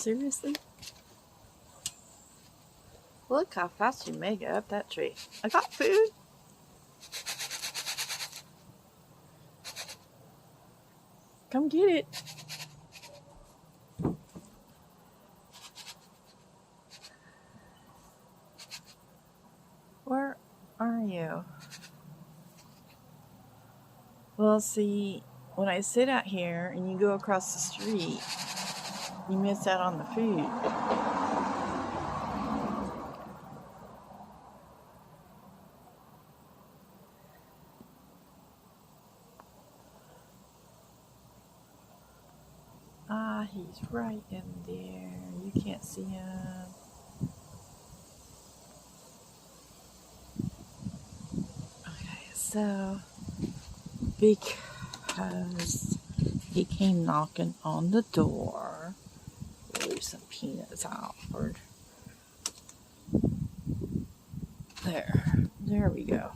Seriously? Look how fast you make it up that tree. I got food. Come get it. Where are you? Well, see, when I sit out here and you go across the street, you miss out on the food. Ah, he's right in there. You can't see him. Okay, so because he came knocking on the door, leave some peanuts out for there we go.